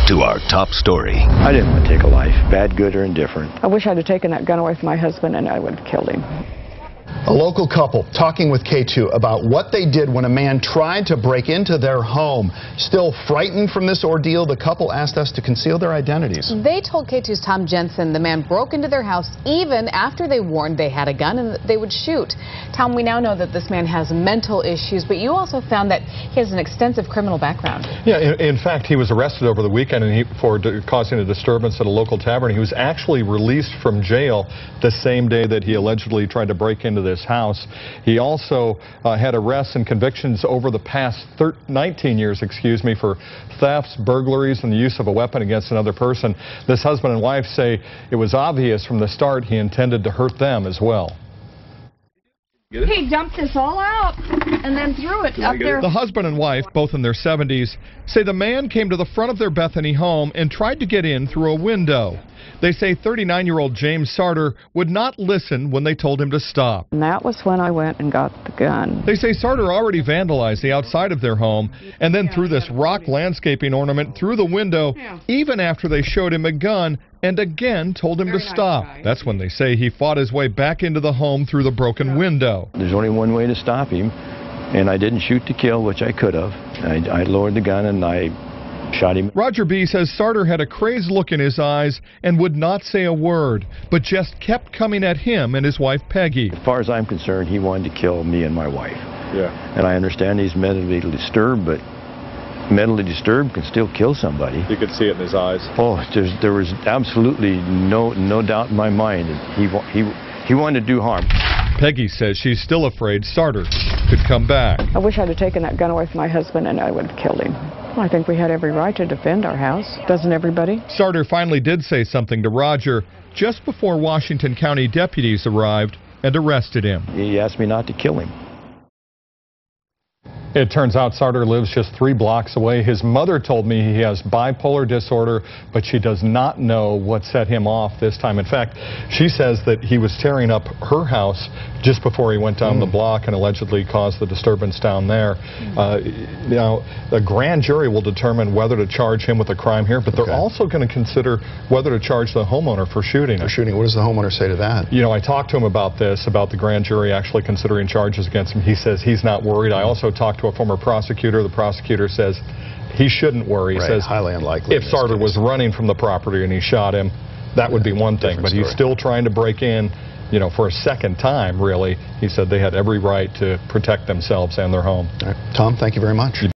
to our top story. I didn't want to take a life, bad, good, or indifferent. I wish I'd have taken that gun away from my husband and I would have killed him. A local couple talking with K2 about what they did when a man tried to break into their home. Still frightened from this ordeal, the couple asked us to conceal their identities. They told K2's Tom Jensen the man broke into their house even after they warned they had a gun and that they would shoot. Tom, we now know that this man has mental issues, but you also found that he has an extensive criminal background. Yeah, in fact, he was arrested over the weekend for causing a disturbance at a local tavern. He was actually released from jail the same day that he allegedly tried to break into this house. He also had arrests and convictions over the past 19 years, for thefts, burglaries, and the use of a weapon against another person. This husband and wife say it was obvious from the start he intended to hurt them as well. He dumped this all out and then threw it up there. The husband and wife, both in their 70s, say the man came to the front of their Bethany home and tried to get in through a window. They say 39-year-old James Sartor would not listen when they told him to stop. And that was when I went and got the gun. They say Sartor already vandalized the outside of their home and then threw this rock landscaping ornament through the window even after they showed him a gun and again told him to stop. That's when they say he fought his way back into the home through the broken window. There's only one way to stop him, and I didn't shoot to kill, which I could have. I lowered the gun and I shot him. Roger B. says Sartor had a crazed look in his eyes and would not say a word, but just kept coming at him and his wife Peggy. As far as I'm concerned, he wanted to kill me and my wife. Yeah. And I understand he's mentally disturbed, but mentally disturbed can still kill somebody. You could see it in his eyes. Oh, there was absolutely no doubt in my mind that he wanted to do harm. Peggy says she's still afraid Sartor could come back. I wish I'd have taken that gun away from my husband and I would have killed him. I think we had every right to defend our house. Doesn't everybody? Sartor finally did say something to Roger just before Washington County deputies arrived and arrested him. He asked me not to kill him. It turns out Sartor lives just 3 blocks away. His mother told me he has bipolar disorder, but she does not know what set him off this time. In fact, she says that he was tearing up her house just before he went down the block and allegedly caused the disturbance down there. Now, the grand jury will determine whether to charge him with a crime here, but they're also going to consider whether to charge the homeowner for shooting him. What does the homeowner say to that? You know, I talked to him about this, about the grand jury actually considering charges against him. He says he's not worried. I also talked to a former prosecutor. The prosecutor says he shouldn't worry. He says highly unlikely. If Sartor was running from the property and he shot him, that would be one thing. But he's still trying to break in, you know, for a second time, really. He said they had every right to protect themselves and their home. Tom, thank you very much.